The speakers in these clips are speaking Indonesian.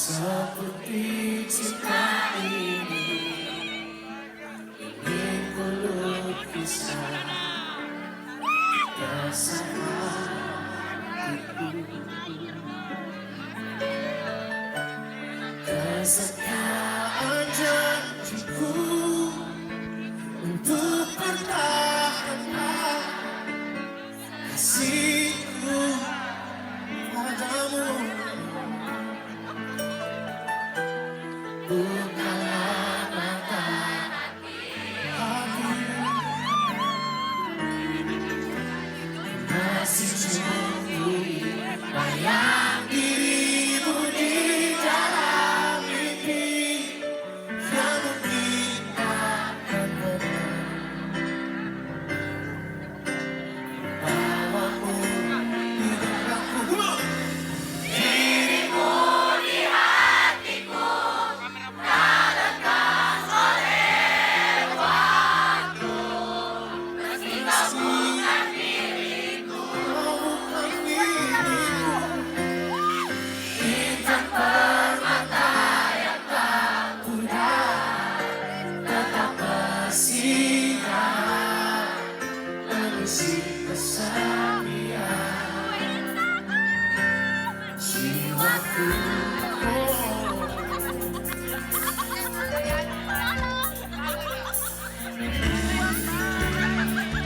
Seperti cinta ini ingin ku lukiskan rasa hatiku, kesetiaan janjiku untuk pertahankan kasihku padamu. Bukalah mata hati, masih cemburu bayang dirimu di dalam mimpi yang mungkin akan membawamu di dalamku. Dirimu di hatiku tak lekas oleh waktu, meski kau bukan diriku. Bintang permata yang tak pudar tetap bersinar mengisi kesepian jiwaku.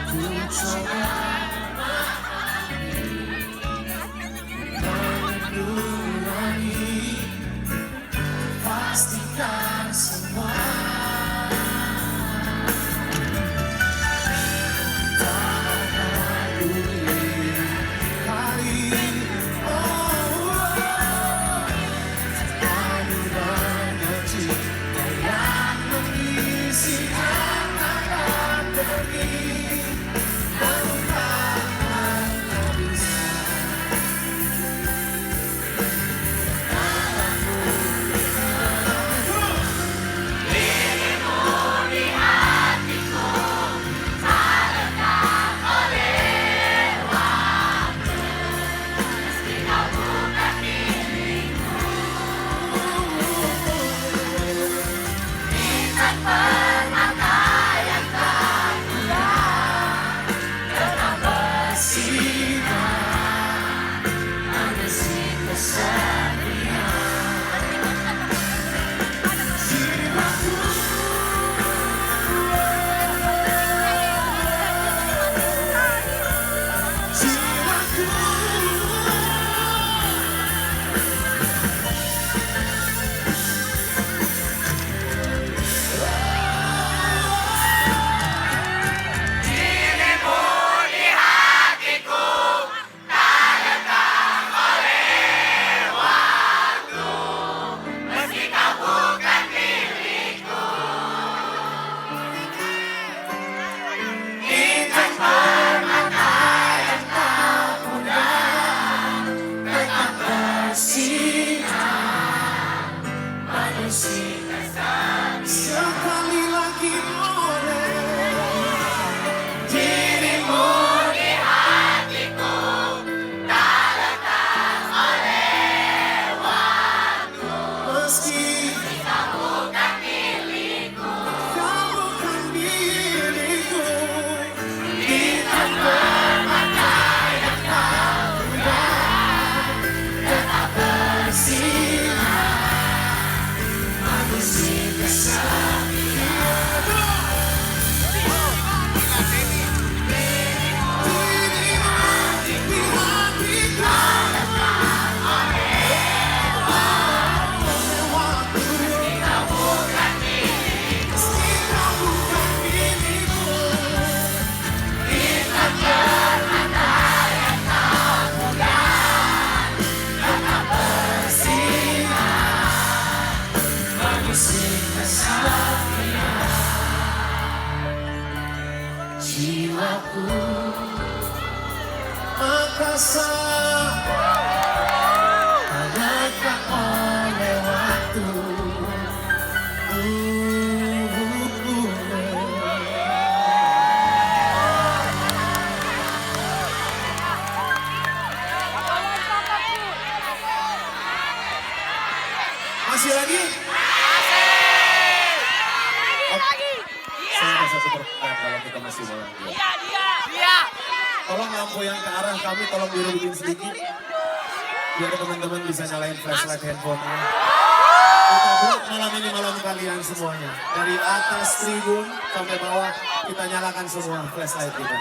Ku coba mengulangi, pastikan semua tak peduli hari. Terlalu banyak cinta yang mengisi akan pergi, namun tak akan bisa. Sekali lagi boleh, dirimu di hatiku tak lekas oleh waktu, meski kau bukan milikku. Kau bukan milikku. Bintang permata yang tak pudar tetap bersinar mengisi kesepian. Jiwaku angkasa terlekat oleh waktu. Masih lagi? Saya rasa super keren kalau kita masih mau lagi. Dia. Tolong lampu yang ke arah kami tolong diredukin sedikit. Biar teman-teman bisa nyalain flashlight handphonenya. Kita buat malam ini malam kalian semuanya. Dari atas tribun sampai bawah kita nyalakan semua flashlight kita.